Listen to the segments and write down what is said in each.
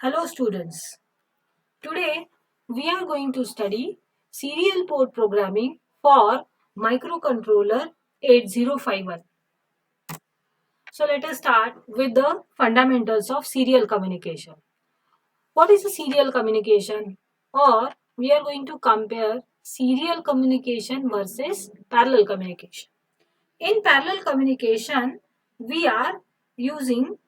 Hello students, today we are going to study serial port programming for microcontroller 8051. So let us start with the fundamentals of serial communication. What is a serial communication? Or we are going to compare serial communication versus parallel communication. In parallel communication, we are using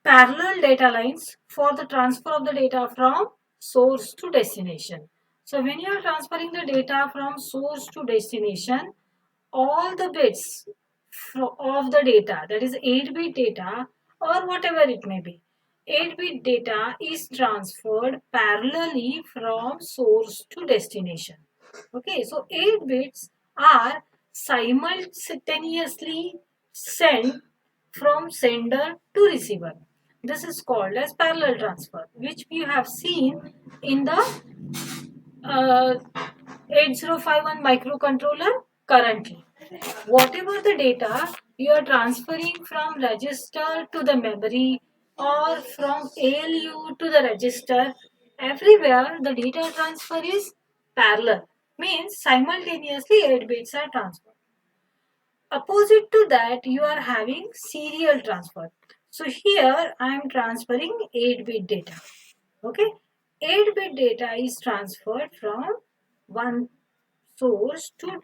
parallel data lines for the transfer of the data from source to destination. So when you are transferring the data from source to destination, all the bits of the data, that is 8-bit data or whatever it may be, 8-bit data is transferred parallelly from source to destination. Okay, so 8 bits are simultaneously sent from sender to receiver. This is called as parallel transfer, which we have seen in the uh, 8051 microcontroller currently. Whatever the data you are transferring from register to the memory or from ALU to the register, everywhere the data transfer is parallel, means simultaneously 8 bits are transferred. Opposite to that, you are having serial transfer. So here I am transferring 8-bit data. Okay, 8-bit data is transferred from one source to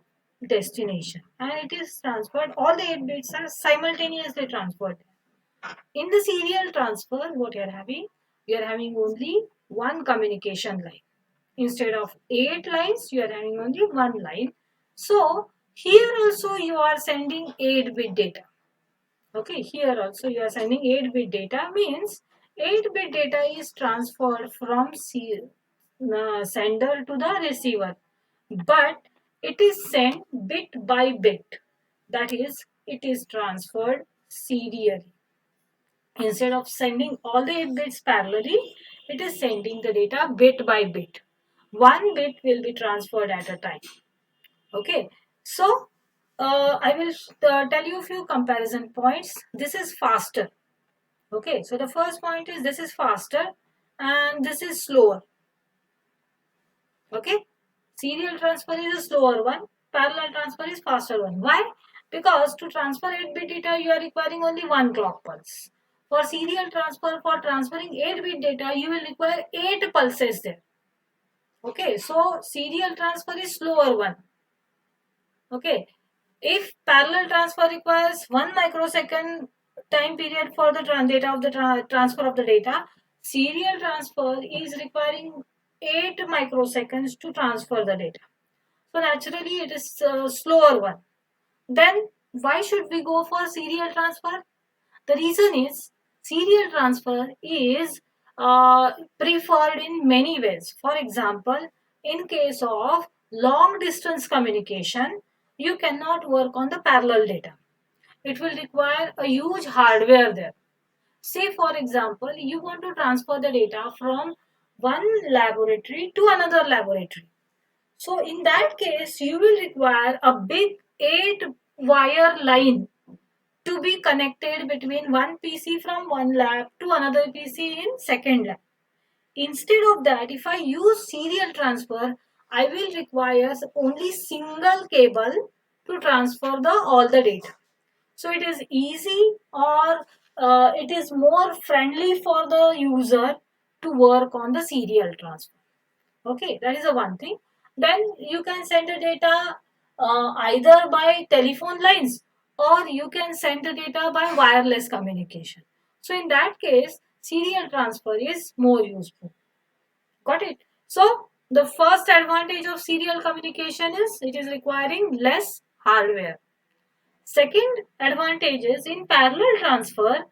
destination, and it is transferred. All the 8 bits are simultaneously transferred. In the serial transfer, what you are having? You are having only one communication line. Instead of 8 lines, you are having only one line. So here also you are sending 8-bit data. Okay, here also you are sending 8-bit data, means 8-bit data is transferred from sender to the receiver, but it is sent bit by bit. That is, it is transferred serially. Instead of sending all the 8 bits parallelly, it is sending the data bit by bit. One bit will be transferred at a time. Okay, so I will tell you a few comparison points. This is faster. Okay, so the first point is this is faster and this is slower. Okay, serial transfer is a slower one, parallel transfer is faster one. Why? Because to transfer 8-bit data, you are requiring only one clock pulse. For serial transfer, for transferring 8-bit data, you will require 8 pulses there. Okay, so serial transfer is slower one. Okay, if parallel transfer requires 1 microsecond time period for the data of the transfer of the data, serial transfer is requiring 8 microseconds to transfer the data. So naturally it is a slower one. Then why should we go for serial transfer? The reason is serial transfer is preferred in many ways. For example, in case of long distance communication, you cannot work on the parallel data. It will require a huge hardware there. Say for example, you want to transfer the data from one laboratory to another laboratory. So in that case, you will require a big 8 wire line to be connected between one PC from one lab to another PC in second lab. Instead of that, if I use serial transfer, I will require only single cable to transfer all the data. So it is easy, or it is more friendly for the user to work on the serial transfer. Okay, that is the one thing. Then you can send the data either by telephone lines, or you can send the data by wireless communication. So in that case, serial transfer is more useful. Got it? So the first advantage of serial communication is it is requiring less hardware. Second advantage is in parallel transfer,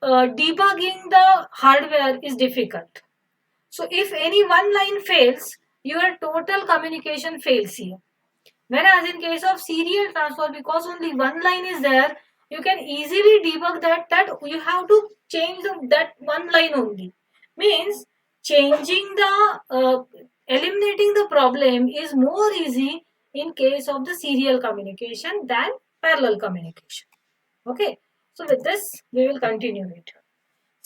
debugging the hardware is difficult. So if any one line fails, your total communication fails here. Whereas in case of serial transfer, because only one line is there, you can easily debug that you have to change that one line only. Means changing eliminating the problem is more easy in case of the serial communication than parallel communication. Okay, so with this we will continue it.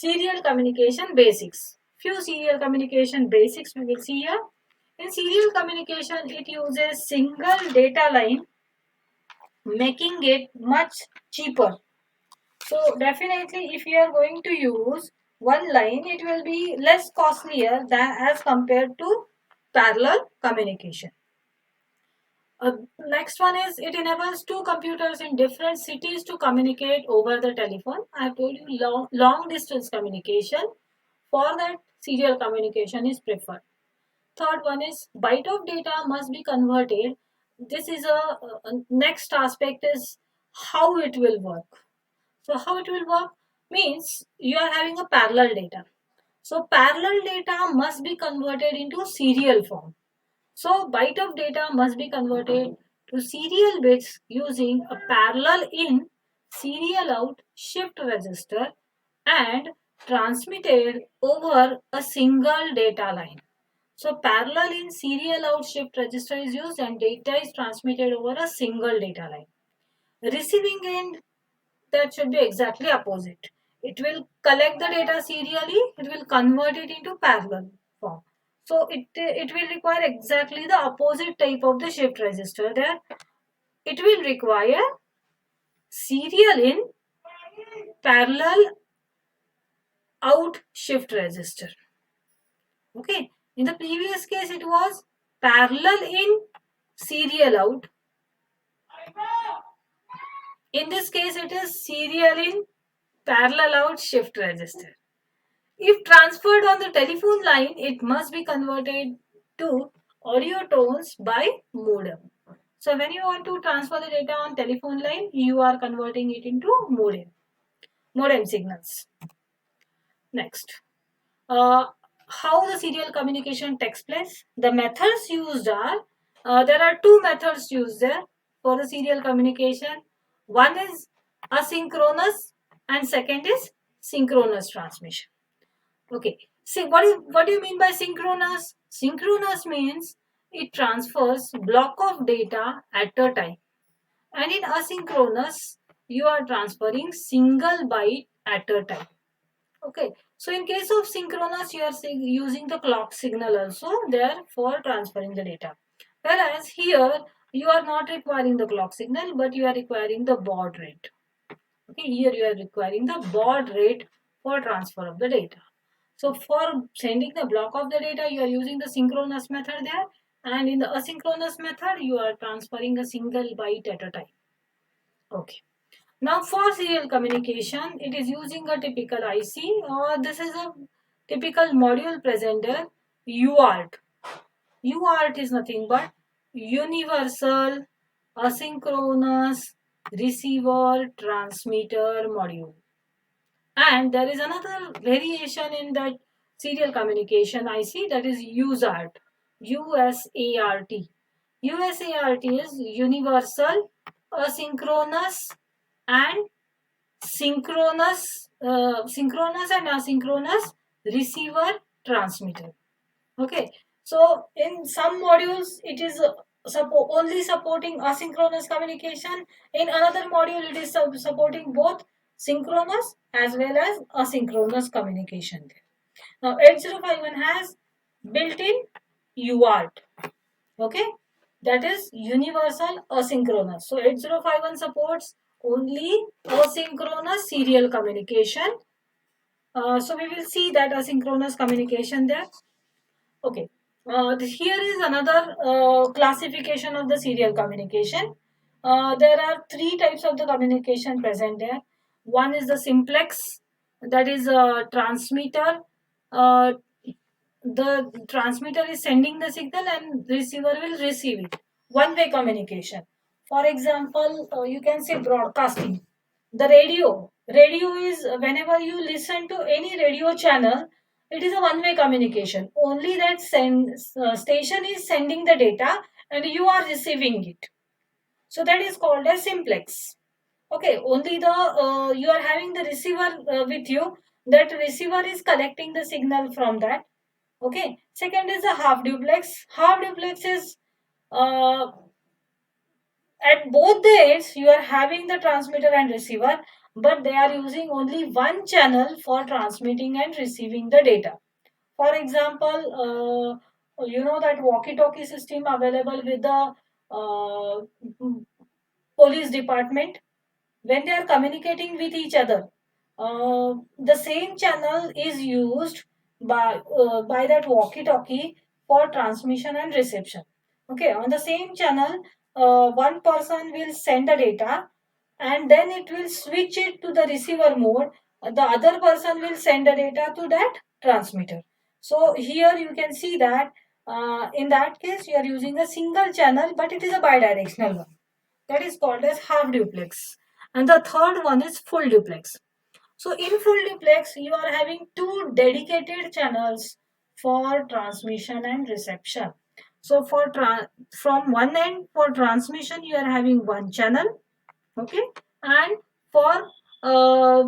Serial communication basics. Few serial communication basics we will see here. In serial communication, it uses single data line, making it much cheaper. So definitely, if you are going to use one line, it will be less costlier than as compared to parallel communication. Next one is it enables two computers in different cities to communicate over the telephone. I have told you long distance communication. For that, serial communication is preferred. Third one is byte of data must be converted. This is a next aspect is how it will work. So how it will work means you are having a parallel data. So parallel data must be converted into serial form. So byte of data must be converted to serial bits using a parallel in, serial out shift register and transmitted over a single data line. So parallel in, serial out shift register is used and data is transmitted over a single data line. Receiving end, that should be exactly opposite. It will collect the data serially, it will convert it into parallel form. So it will require exactly the opposite type of the shift register there. It will require serial in, parallel out shift register. Okay. In the previous case, it was parallel in, serial out. In this case, it is serial in, parallel out shift register. If transferred on the telephone line, it must be converted to audio tones by modem. So when you want to transfer the data on telephone line, you are converting it into modem signals. Next, uh, how the serial communication takes place. The methods used are, there are two methods used there for the serial communication. One is asynchronous and second is synchronous transmission. Okay. See, what do you mean by synchronous? Synchronous means it transfers block of data at a time. And in asynchronous, you are transferring single byte at a time. Okay. So in case of synchronous, you are using the clock signal also there for transferring the data. Whereas here, you are not requiring the clock signal, but you are requiring the baud rate. Okay. Here you are requiring the baud rate for transfer of the data. So for sending the block of the data, you are using the synchronous method there. And in the asynchronous method, you are transferring a single byte at a time. Okay. Now for serial communication, it is using a typical IC or this is a typical module presenter UART. UART is nothing but Universal Asynchronous Receiver Transmitter Module. And there is another variation in that serial communication IC, that is USART. USART. USART is Universal Asynchronous and Synchronous and Asynchronous Receiver Transmitter. Okay. So in some modules it is only supporting asynchronous communication. In another module it is supporting both synchronous as well as asynchronous communication. Now 8051 has built-in UART. Okay. That is universal asynchronous. So 8051 supports only asynchronous serial communication. So we will see that asynchronous communication there. Okay. Here is another classification of the serial communication. There are three types of the communication present there. One is the simplex, that is a transmitter. Uh, the transmitter is sending the signal and receiver will receive it. One-way communication. For example, you can say broadcasting. The radio is whenever you listen to any radio channel, it is a one-way communication. Only that station is sending the data and you are receiving it. So that is called as simplex. Okay, only the you are having the receiver with you. That receiver is collecting the signal from that. Okay. Second is the half duplex. Half duplex is uh, at both the ends you are having the transmitter and receiver. but they are using only one channel for transmitting and receiving the data. For example, you know that walkie-talkie system available with the uh, police department. When they are communicating with each other, the same channel is used by that walkie-talkie for transmission and reception. Okay, on the same channel, one person will send the data, and then it will switch it to the receiver mode. The other person will send the data to that transmitter. So here you can see that in that case you are using a single channel, but it is a bidirectional one. That is called as half duplex. And the third one is full duplex. So in full duplex, you are having two dedicated channels for transmission and reception. So from one end for transmission, you are having one channel, okay, and for uh,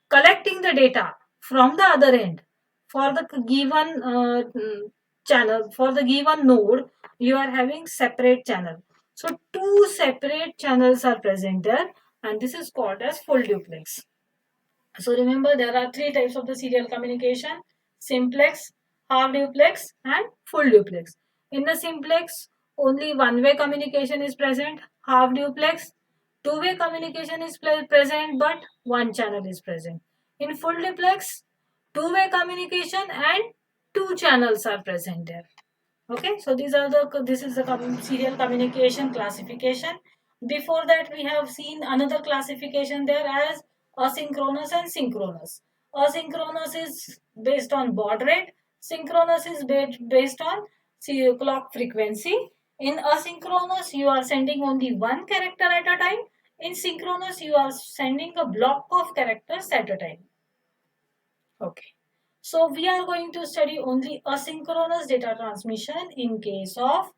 collecting the data from the other end for the given channel, for the given node, you are having separate channel. So two separate channels are present there, and this is called as full duplex. So remember, there are three types of the serial communication: simplex, half duplex, and full duplex. In the simplex, only one-way communication is present. Half duplex, two-way communication is present, but one channel is present. In full duplex, two-way communication and two channels are present there. Okay, so this is the serial communication classification. Before that, we have seen another classification there as asynchronous and synchronous. Asynchronous is based on baud rate. Synchronous is based on clock frequency. In asynchronous, you are sending only one character at a time. In synchronous, you are sending a block of characters at a time. Okay. So we are going to study only asynchronous data transmission in case of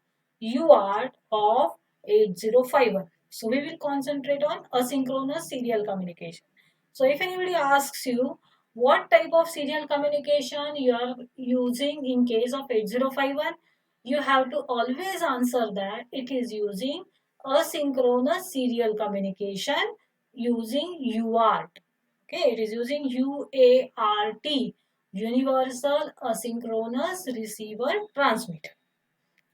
UART of 8051. So we will concentrate on asynchronous serial communication. So if anybody asks you what type of serial communication you are using in case of 8051, you have to always answer that it is using asynchronous serial communication using UART. Okay, it is using UART, Universal Asynchronous Receiver Transmitter.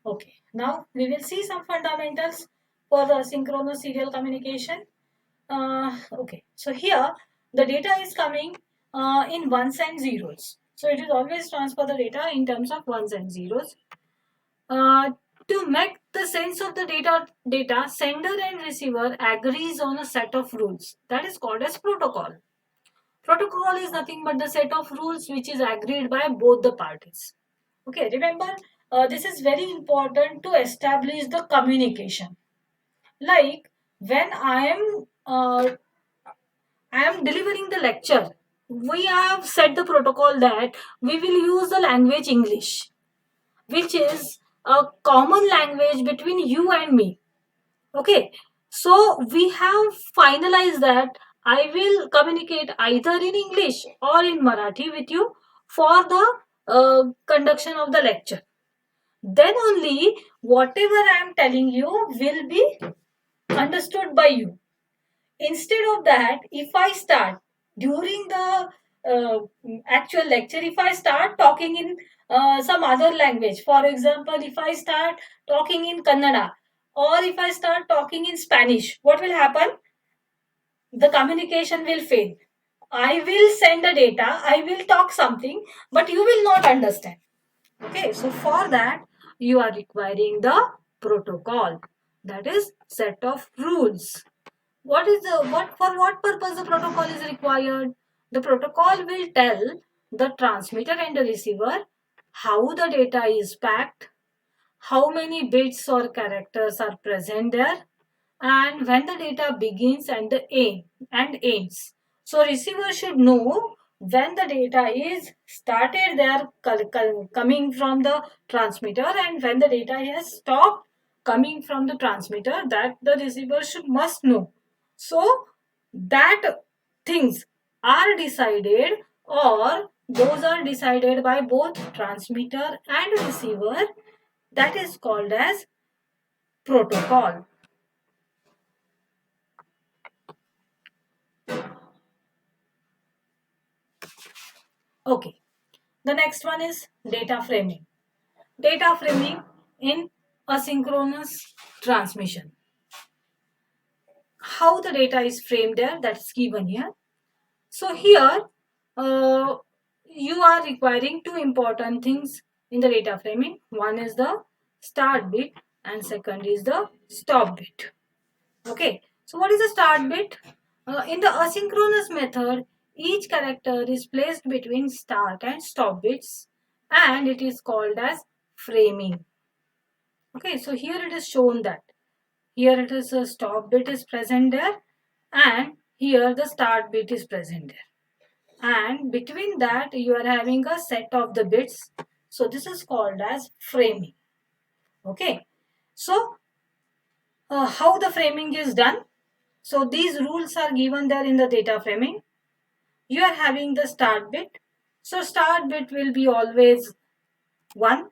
Okay, now we will see some fundamentals for the asynchronous serial communication. Okay, so here the data is coming in ones and zeros. So it is always transfer the data in terms of ones and zeros. Uh, to make the sense of the data, sender and receiver agrees on a set of rules. That is called as protocol. Protocol is nothing but the set of rules which is agreed by both the parties. Okay, remember, this is very important to establish the communication. Like when I am delivering the lecture, we have set the protocol that we will use the language English, which is a common language between you and me. Okay, so we have finalized that I will communicate either in English or in Marathi with you for the conduction of the lecture. Then only whatever I am telling you will be understood by you. Instead of that, if I start during the uh, actual lecture, if I start talking in some other language, for example, if I start talking in Kannada or if I start talking in Spanish, what will happen? The communication will fail. I will send the data, I will talk something, but you will not understand. Okay, so for that, you are requiring the protocol, that is set of rules. What for what purpose the protocol is required? The protocol will tell the transmitter and the receiver how the data is packed, how many bits or characters are present there, and when the data begins and the aim and ends. So receiver should know when the data is started there coming from the transmitter and when the data has stopped coming from the transmitter, that the receiver should must know. So that things are decided, or those are decided by both transmitter and receiver, that is called as protocol. Okay, the next one is data framing. Data framing in asynchronous transmission. How the data is framed there, that's given here. So here uh, you are requiring two important things in the data framing. One is the start bit and second is the stop bit. Okay, so what is the start bit? In the asynchronous method, each character is placed between start and stop bits and it is called as framing. Okay, so here it is shown that here it is a stop bit is present there and here the start bit is present there. And between that you are having a set of the bits. So this is called as framing. Okay, so how the framing is done? So these rules are given there in the data framing. You are having the start bit. So start bit will be always 1.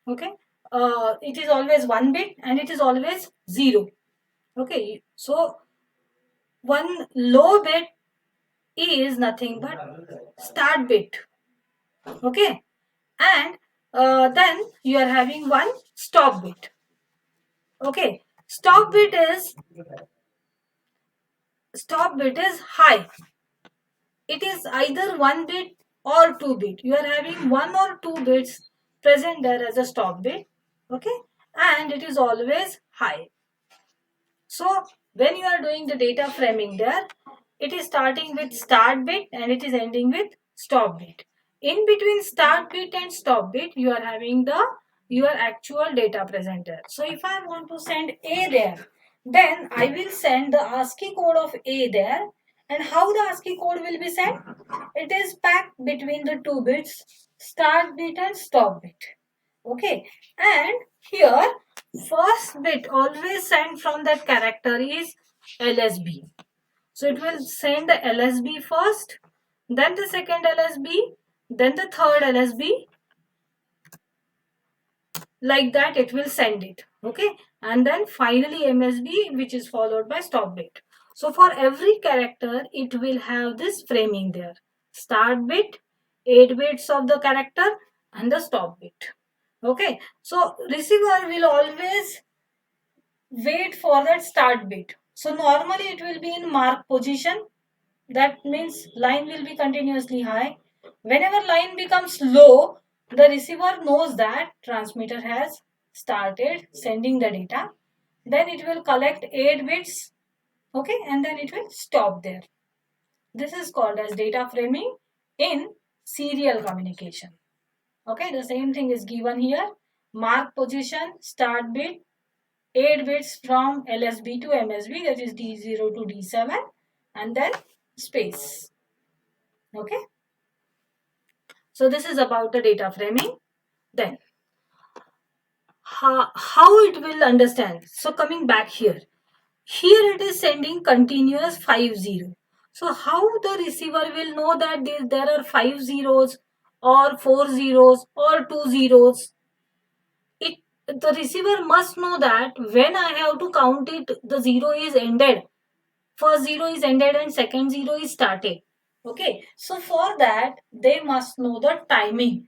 Okay. It is always 1 bit and it is always 0. Okay. So one low bit is nothing but start bit. Okay. And then you are having one stop bit. Okay. Stop bit is high. It is either 1 bit or 2 bit. You are having 1 or 2 bits present there as a stop bit. Okay, and it is always high. So when you are doing the data framing there, it is starting with start bit and it is ending with stop bit. In between start bit and stop bit, you are having your actual data presenter. So if I want to send A there, then I will send the ASCII code of A there. And how the ASCII code will be sent? It is packed between the two bits, start bit and stop bit. Okay, and here first bit always sent from that character is LSB. So it will send the LSB first, then the second LSB, then the third LSB. Like that it will send it. Okay, and then finally MSB, which is followed by stop bit. So for every character it will have this framing there. Start bit, 8 bits of the character and the stop bit. Okay, so receiver will always wait for that start bit. So normally it will be in mark position. That means line will be continuously high. Whenever line becomes low, the receiver knows that transmitter has started sending the data. Then it will collect 8 bits. Okay, and then it will stop there. This is called as data framing in serial communication. Okay, the same thing is given here. Mark position, start bit, 8 bits from LSB to MSB, that is D0 to D7, and then space. Okay, so this is about the data framing. Then how it will understand. So coming back here it is sending continuous 50. So how the receiver will know that there are 5 zeros or 4 zeros or 2 zeros? It The receiver must know that when I have to count it, the zero is ended, first zero is ended and second zero is started. Okay, so for that they must know the timing.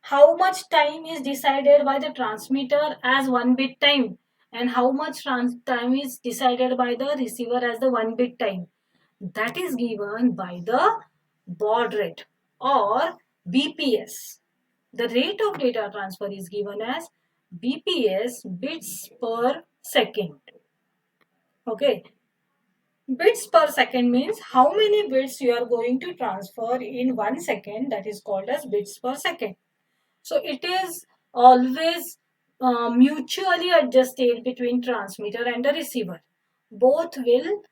How much time is decided by the transmitter as 1 bit time and how much time is decided by the receiver as the 1 bit time. That is given by the baud rate or BPS. The rate of data transfer is given as BPS, bits per second. Okay, bits per second means how many bits you are going to transfer in 1 second, that is called as bits per second. So it is always mutually adjusted between transmitter and the receiver. Both will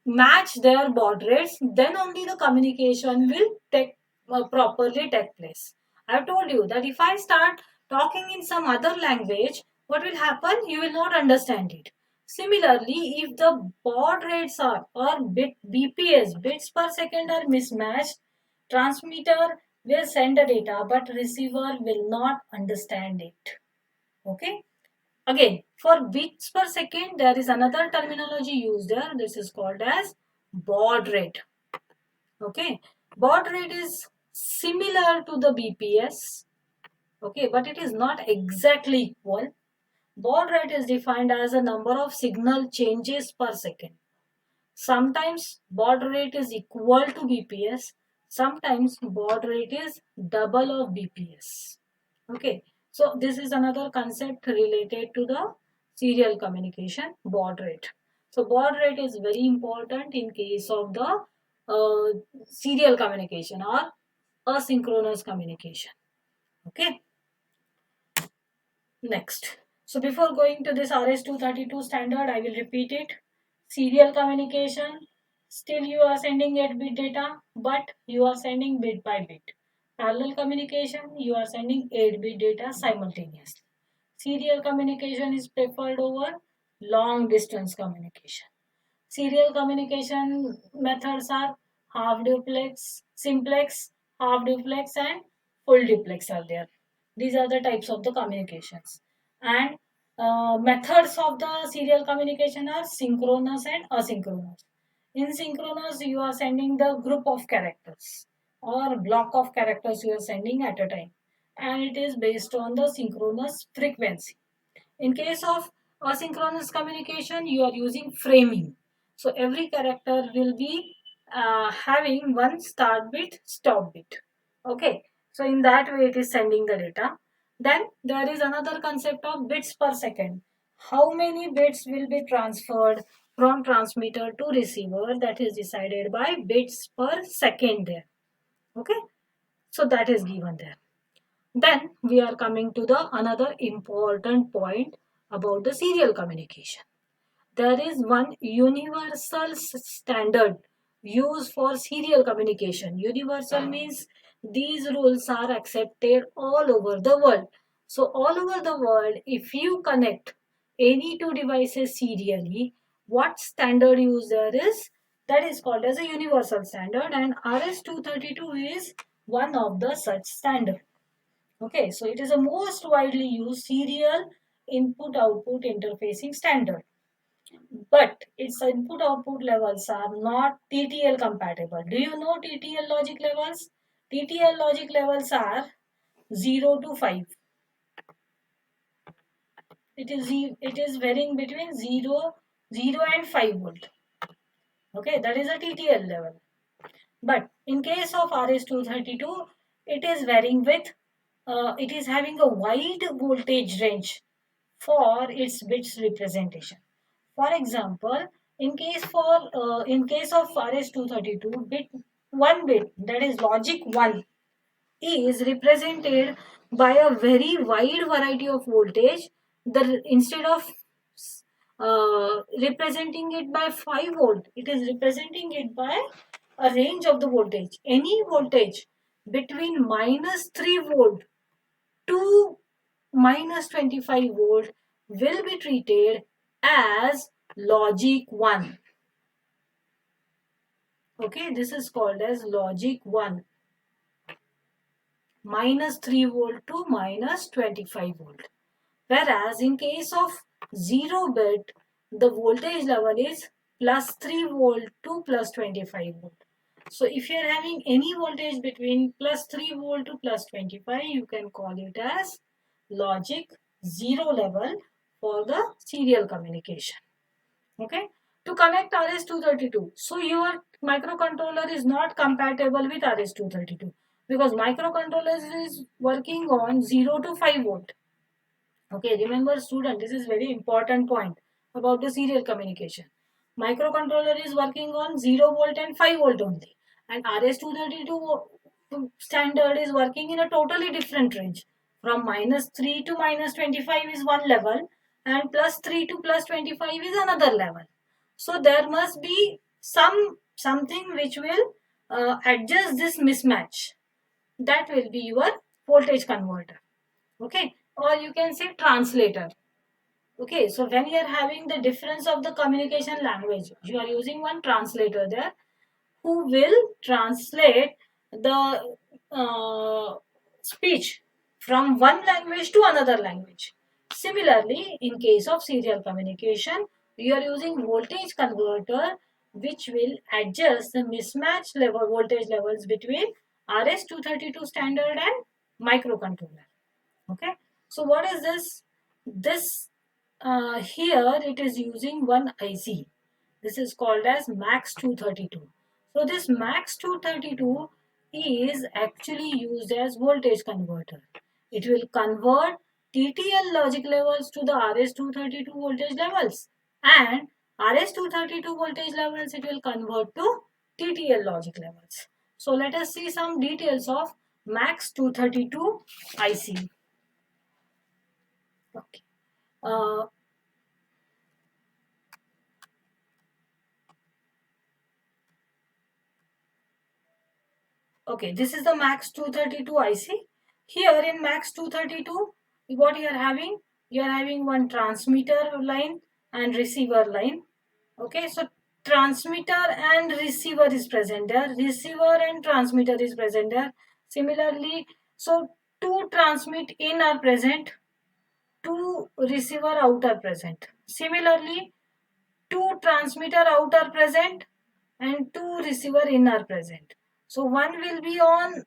match their baud rates, then only the communication will properly take place. I have told you that if I start talking in some other language, what will happen? You will not understand it. Similarly, if the baud rates are or BPS, bits per second, are mismatched, transmitter will send the data but receiver will not understand it. Okay, again for bits per second there is another terminology used there. This is called as baud rate. Okay, baud rate is similar to the BPS. Okay, but it is not exactly equal. Baud rate is defined as a number of signal changes per second. Sometimes baud rate is equal to BPS. Sometimes baud rate is double of BPS. Okay, so this is another concept related to the serial communication, baud rate. So baud rate is very important in case of the serial communication or asynchronous communication. Okay, next. So before going to this RS-232 standard, I will repeat it. Serial communication, still you are sending 8-bit data, but you are sending bit by bit. Parallel communication, you are sending 8-bit data simultaneously. Serial communication is preferred over long distance communication. Serial communication methods are half duplex, simplex, half duplex, and full duplex are there. These are the types of the communications. And methods of the serial communication are synchronous and asynchronous. In synchronous, you are sending the group of characters or block of characters you are sending at a time, and it is based on the synchronous frequency. In case of asynchronous communication, you are using framing. So every character will be having one start bit, stop bit. Okay. So in that way, it is sending the data. Then there is another concept of bits per second. How many bits will be transferred from transmitter to receiver? That is decided by bits per second there. Okay. So that is given there. Then we are coming to the another important point about the serial communication. There is one universal standard used for serial communication. Universal means these rules are accepted all over the world. So all over the world, if you connect any two devices serially, what standard used there is, that is called as a universal standard, and RS-232 is one of the such standard. Okay, so it is a most widely used serial input-output interfacing standard. But its input-output levels are not TTL compatible. Do you know TTL logic levels? TTL logic levels are 0 to 5. It is varying between 0 and 5 volt. Okay, that is a TTL level. But in case of RS-232, it is varying with, it is having a wide voltage range for its bits representation. For example, in case of RS-232, bit 1 bit, that is logic 1, is represented by a very wide variety of voltage. The instead of representing it by 5 volt, it is representing it by a range of the voltage. Any voltage between minus 3 volt to minus 25 volt will be treated as logic 1. Okay, this is called as logic 1. Minus 3 volt to minus 25 volt. Whereas in case of 0 bit, the voltage level is plus 3 volt to plus 25 volt. So if you are having any voltage between plus 3 volt to plus 25, you can call it as logic 0 level for the serial communication. Okay. To connect RS-232. So your microcontroller is not compatible with RS-232 because microcontroller is working on 0 to 5 volt. Okay, remember student, this is very important point about the serial communication. Microcontroller is working on 0 volt and 5 volt only, and RS-232 standard is working in a totally different range. From minus 3 to minus 25 is one level, and plus 3 to plus 25 is another level. So there must be something which will adjust this mismatch. That will be your voltage converter. Okay, or you can say translator. Okay, so when you are having the difference of the communication language, you are using one translator there who will translate the speech from one language to another language. Similarly, in case of serial communication, you are using voltage converter which will adjust the mismatch level voltage levels between RS-232 standard and microcontroller. Okay, so what is this? This here it is using one IC. This is called as MAX 232. So this MAX 232 is actually used as voltage converter. It will convert TTL logic levels to the RS-232 voltage levels, and RS-232 voltage levels it will convert to TTL logic levels. So let us see some details of MAX 232 IC. Okay. Uh, okay, this is the MAX 232 IC. Here in MAX 232, what you are having? You are having one transmitter line and receiver line. Okay, so transmitter and receiver is present there. Receiver and transmitter is present there. Similarly, so two transmit in are present, two receiver out are present. Similarly, two transmitter out are present and two receiver in are present. So one will be on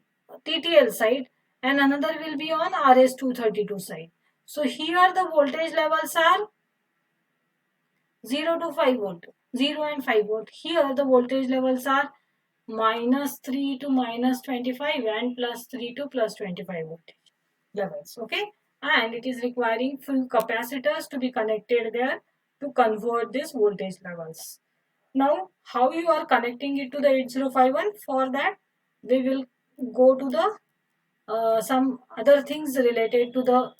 TTL side and another will be on RS-232 side. So here the voltage levels are 0 to 5 volt, 0 and 5 volt. Here the voltage levels are minus 3 to minus 25 and plus 3 to plus 25 voltage levels. Okay, and it is requiring full capacitors to be connected there to convert these voltage levels. Now, how you are connecting it to the 8051? For that, we will go to the some other things related to the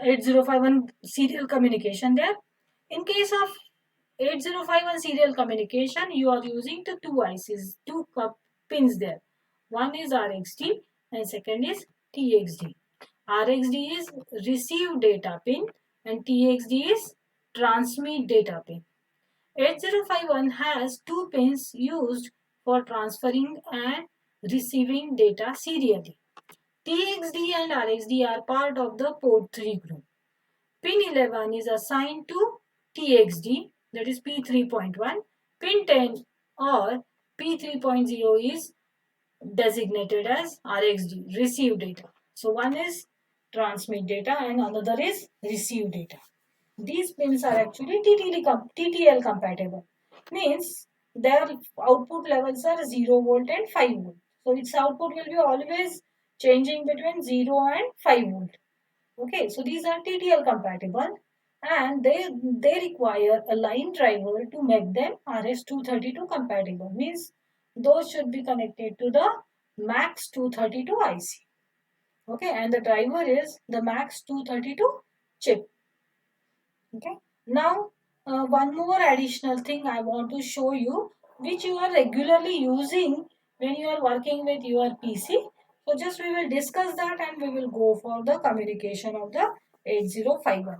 8051 serial communication there. In case of 8051 serial communication, you are using the two ICs, two pins there. One is RxD and second is TXD. RxD is receive data pin and TXD is transmit data pin. 8051 has two pins used for transferring and receiving data serially. TXD and RxD are part of the port 3 group. Pin 11 is assigned to TXD, that is P3.1. Pin 10 or P3.0 is designated as RxD, receive data. So one is transmit data and another is receive data. These pins are actually TTL compatible. Means their output levels are 0 volt and 5 volt. So its output will be always changing between 0 and 5 volt. Okay, so these are TTL compatible and they require a line driver to make them RS-232 compatible. Means those should be connected to the MAX 232 IC. Okay, and the driver is the MAX 232 chip. Okay, now one more additional thing I want to show you, which you are regularly using when you are working with your PC. So just we will discuss that and we will go for the communication of the 8051.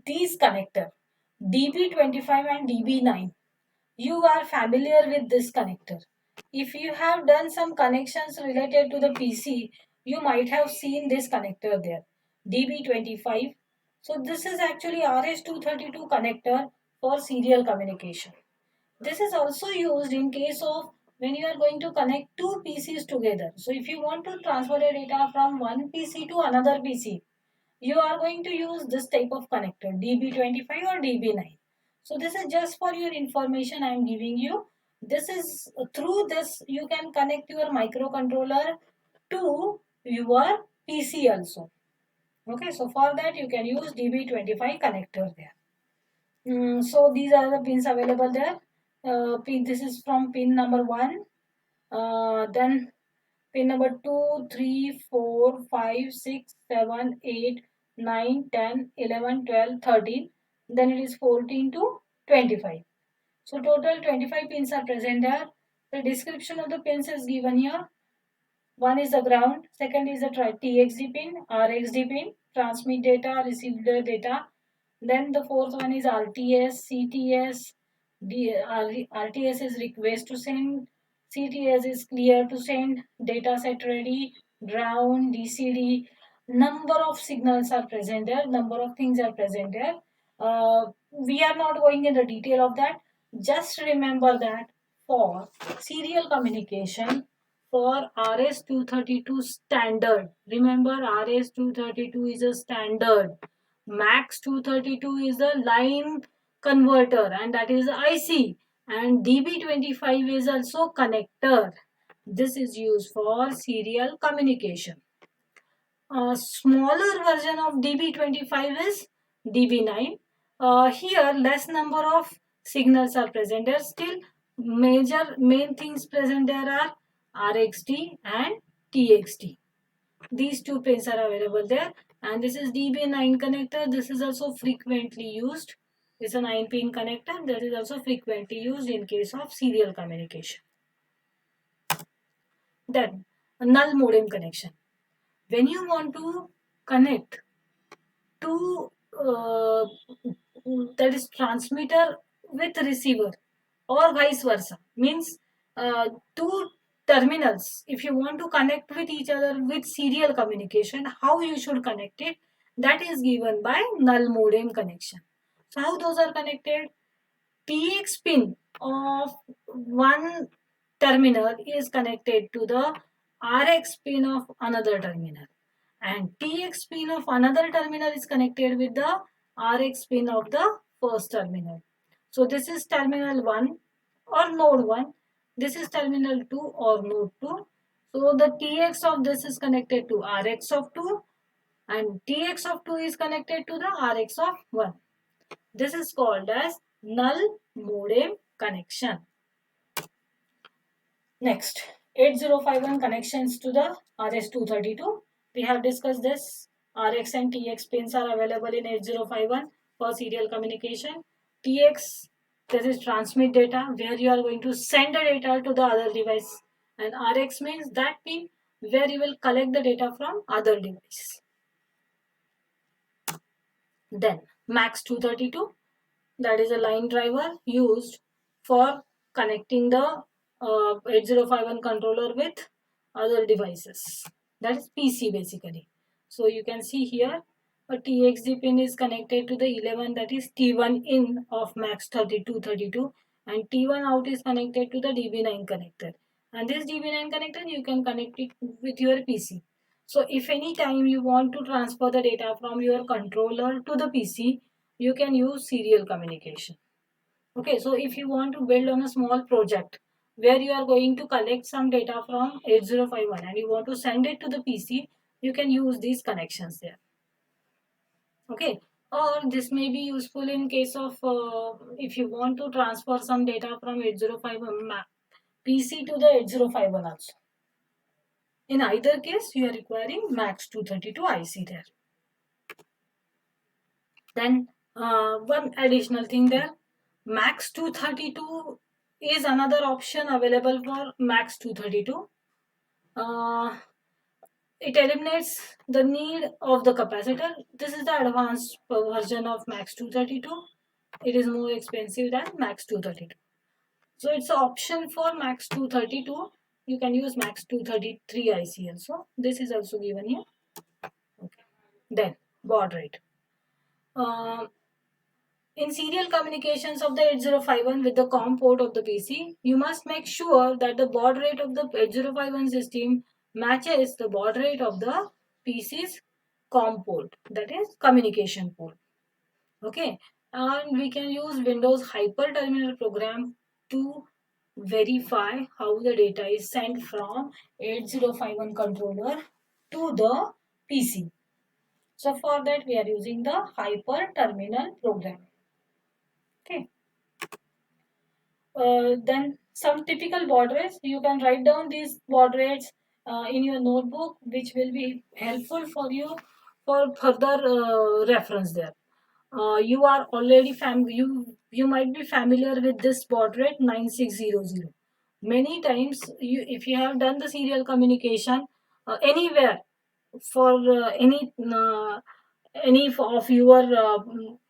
These connector DB25 and DB9, you are familiar with this connector. If you have done some connections related to the PC, you might have seen this connector there, DB25. So this is actually RS-232 connector for serial communication. This is also used in case of when you are going to connect two PCs together. So if you want to transfer the data from one PC to another PC, you are going to use this type of connector, DB25 or DB9. So this is just for your information I am giving you. This is through this you can connect your microcontroller to your PC also. Okay, so for that you can use DB25 connector there. So these are the pins available there. This is from pin number 1. Then pin number 2, 3, 4, 5, 6, 7, 8, 9, 10, 11, 12, 13. Then it is 14 to 25. So total 25 pins are present there. The description of the pins is given here. One is the ground, second is the TXD pin, RxD pin, transmit data, receive the data. Then the fourth one is RTS, CTS. RTS is request to send, CTS is clear to send, data set ready, ground, DCD. Number of signals are present there, number of things are present there. We are not going in the detail of that. Just remember that for serial communication, for RS-232 standard, remember RS-232 is a standard. MAX-232 is a line converter, and that is IC, and DB25 is also connector. This is used for serial communication. A smaller version of DB25 is DB9. Here, less number of signals are present. There still main things present there are RxD and TXD. These two pins are available there, and this is DB9 connector. This is also frequently used. It's a 9-pin connector that is also frequently used in case of serial communication. Then, a null modem connection. When you want to connect two that is transmitter with receiver or vice versa, means two terminals, if you want to connect with each other with serial communication, how you should connect it, that is given by null modem connection. So how those are connected? TX pin of one terminal is connected to the RX pin of another terminal, and TX pin of another terminal is connected with the RX pin of the first terminal. So this is terminal 1 or node 1. This is terminal 2 or node 2. So the TX of this is connected to RX of 2, and TX of 2 is connected to the RX of 1. This is called as null modem connection. Next, 8051 connections to the RS-232. We have discussed this. RX and TX pins are available in 8051 for serial communication. TX, this is transmit data, where you are going to send the data to the other device. And RX means that pin where you will collect the data from other device. Then MAX-232, that is a line driver used for connecting the 8051 controller with other devices. That is PC basically. So you can see here a TXD pin is connected to the 11, that is T1 in of MAX-3232, and T1 out is connected to the DB9 connector. And this DB9 connector you can connect it with your PC. So if any time you want to transfer the data from your controller to the PC, you can use serial communication. Okay, so if you want to build on a small project where you are going to collect some data from 8051 and you want to send it to the PC, you can use these connections there. Okay, or this may be useful in case of if you want to transfer some data from 8051 PC to the 8051 also. In either case, you are requiring MAX-232 IC there. Then one additional thing there, MAX-232 is another option available for MAX-232. It eliminates the need of the capacitor. This is the advanced version of MAX-232. It is more expensive than MAX-232. So it's an option for MAX-232. You can use MAX-233 IC also. This is also given here. Okay. Then baud rate. In serial communications of the 8051 with the COM port of the PC, you must make sure that the baud rate of the 8051 system matches the baud rate of the PC's COM port, that is communication port. Okay, and we can use Windows Hyper Terminal program to verify how the data is sent from 8051 controller to the PC. So for that we are using the Hyper Terminal program. Okay. Then some typical baud rates. You can write down these baud rates in your notebook, which will be helpful for you for further reference there. You are already you might be familiar with this baud rate 9600. Many times, if you have done the serial communication anywhere for any of your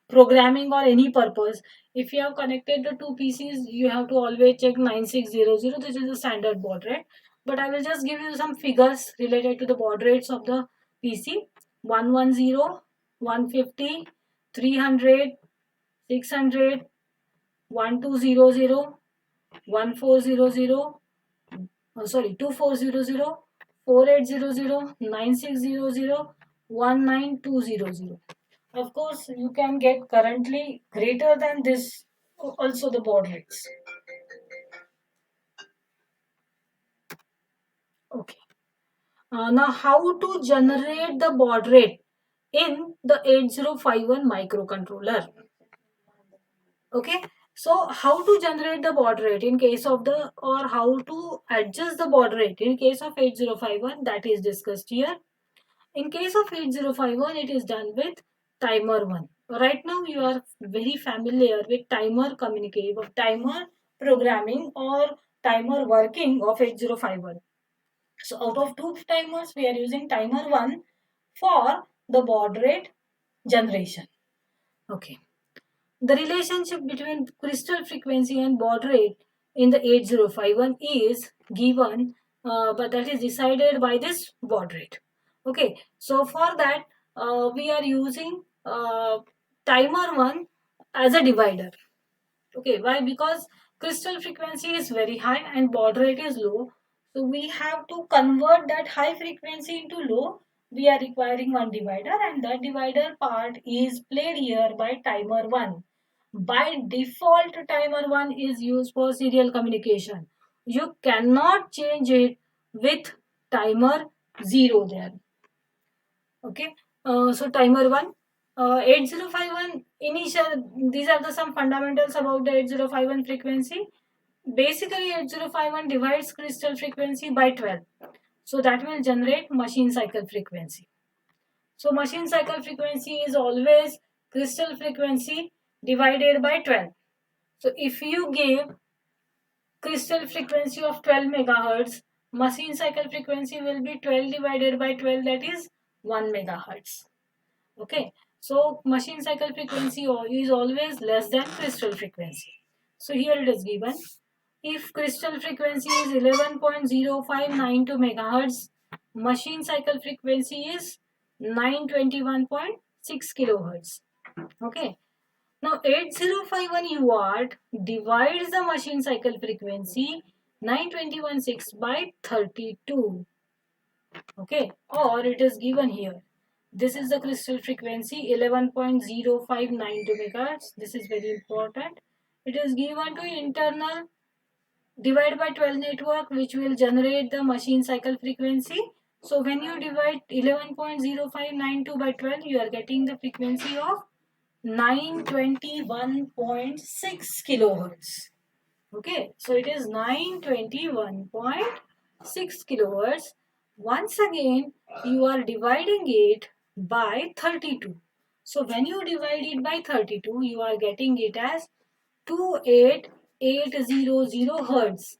programming or any purpose, if you have connected the two PCs, you have to always check 9600. This is the standard baud rate. But I will just give you some figures related to the baud rates of the PC. 110, 150, 300, 600, 1200, 1400, 2400, 4800, 9600, 19200. Of course, you can get currently greater than this also the baud rates. Okay. Now, how to generate the baud rate in the 8051 microcontroller? Okay. So, how to generate the baud rate in case of the, or how to adjust the baud rate in case of 8051, that is discussed here. In case of 8051, it is done with timer 1. Right now, you are very familiar with timer communication, timer programming or timer working of 8051. So out of two timers, we are using timer 1 for the baud rate generation. Okay. The relationship between crystal frequency and baud rate in the 8051 is given, but that is decided by this baud rate. Okay, so for that, we are using timer 1 as a divider. Okay, why? Because crystal frequency is very high and baud rate is low. So we have to convert that high frequency into low. We are requiring one divider, and that divider part is played here by timer 1. By default, timer 1 is used for serial communication. You cannot change it with timer 0 there. Okay, so timer 1, 8051 initial, these are the some fundamentals about the 8051 frequency. Basically, 8051 divides crystal frequency by 12. So that will generate machine cycle frequency. So machine cycle frequency is always crystal frequency divided by 12. So if you give crystal frequency of 12 megahertz, machine cycle frequency will be 12 divided by 12, that is 1 megahertz. Okay, so machine cycle frequency is always less than crystal frequency. So here it is given. If crystal frequency is 11.0592 megahertz, machine cycle frequency is 921.6 kilohertz. Okay. Now 8051 UART divides the machine cycle frequency 921.6 by 32. Okay, or it is given here. This is the crystal frequency 11.0592 megahertz. This is very important. It is given to internal divide by 12 network, which will generate the machine cycle frequency. So when you divide 11.0592 by 12, you are getting the frequency of 921.6 kilohertz. Okay, so it is 921.6 kilohertz. Once again, you are dividing it by 32. So when you divide it by 32, you are getting it as 28800 hertz.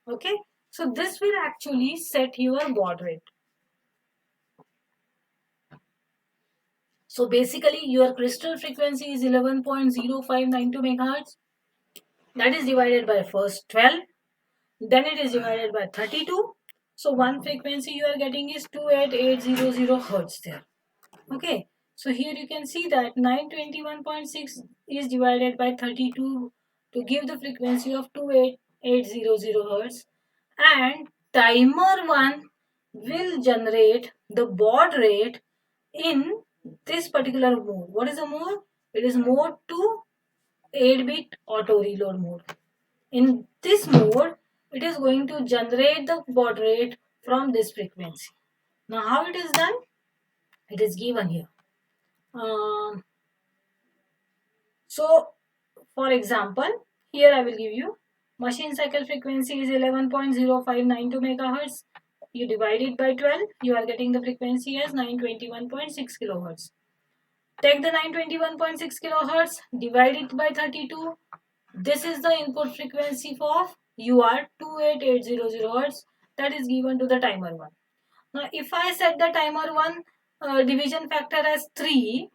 Okay, so this will actually set your baud rate. So basically, your crystal frequency is 11.0592 megahertz. That is divided by first 12. Then it is divided by 32. So one frequency you are getting is 28800 hertz there. Okay. So here you can see that 921.6 is divided by 32 to give the frequency of 28800 hertz. And timer 1 will generate the baud rate in this particular mode. What is the mode? It is mode 2 8-bit auto reload mode. In this mode, it is going to generate the baud rate from this frequency. Now, how it is done? It is given here. So, for example, here I will give you machine cycle frequency is 11.0592 megahertz. You divide it by 12, you are getting the frequency as 921.6 kilohertz. Take the 921.6 kilohertz, divide it by 32. This is the input frequency of UART 28800 hertz that is given to the timer 1. Now, if I set the timer 1 division factor as 3,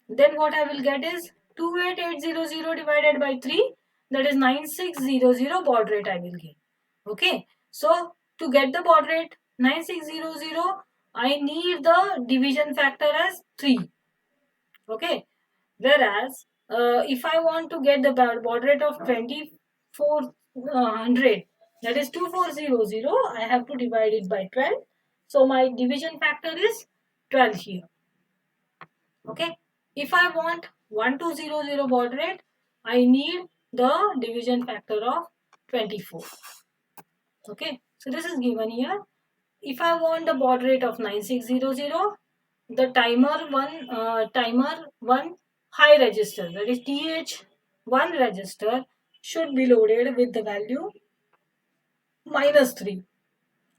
then what I will get is 28800 divided by 3, that is 9600 baud rate I will get. Okay, so to get the baud rate 9600, I need the division factor as 3. Okay, Whereas if I want to get the baud rate of 2400, that is 2400, I have to divide it by 12. So my division factor is 12 here. Okay. If I want 1200 baud rate, I need the division factor of 24. Okay. So this is given here. If I want the baud rate of 9600, the timer one high register, that is TH1 register, should be loaded with the value -3.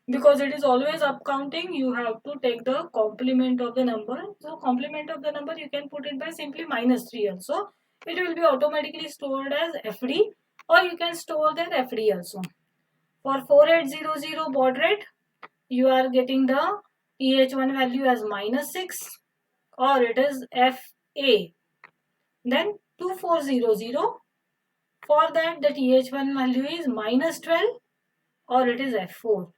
Because it is always up counting, you have to take the complement of the number. So complement of the number you can put it by simply -3 also. It will be automatically stored as FD, or you can store that FD also. For 4800 baud rate, you are getting the TH1 value as -6, or it is FA. Then 2400, for that the TH1 value is -12, or it is F4.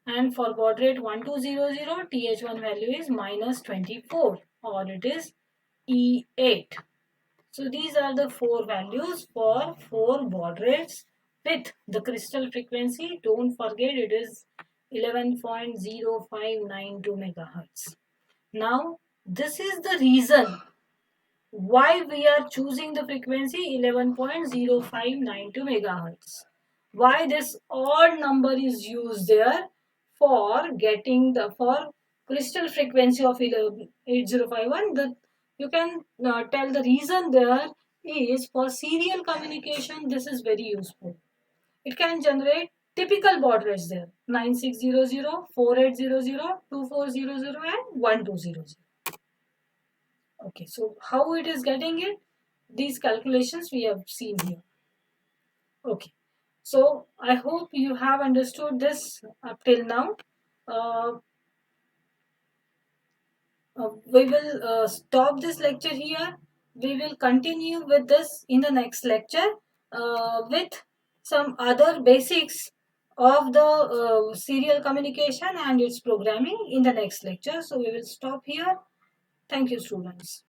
And for baud rate 1200, TH1 value is -24, or it is E8. So these are the four values for four baud rates with the crystal frequency. Don't forget, it is 11.0592 megahertz. Now, this is the reason why we are choosing the frequency 11.0592 megahertz. Why this odd number is used there for getting the for crystal frequency of 8051. The you can tell the reason there is for serial communication. This is very useful. It can generate typical baud rates there: 9600, 4800, 2400, and 1200. Okay, so how it is getting it? These calculations we have seen here. Okay, so I hope you have understood this up till now. Uh, we will stop this lecture here. We will continue with this in the next lecture with some other basics of the serial communication and its programming in the next lecture. So we will stop here. Thank you, students.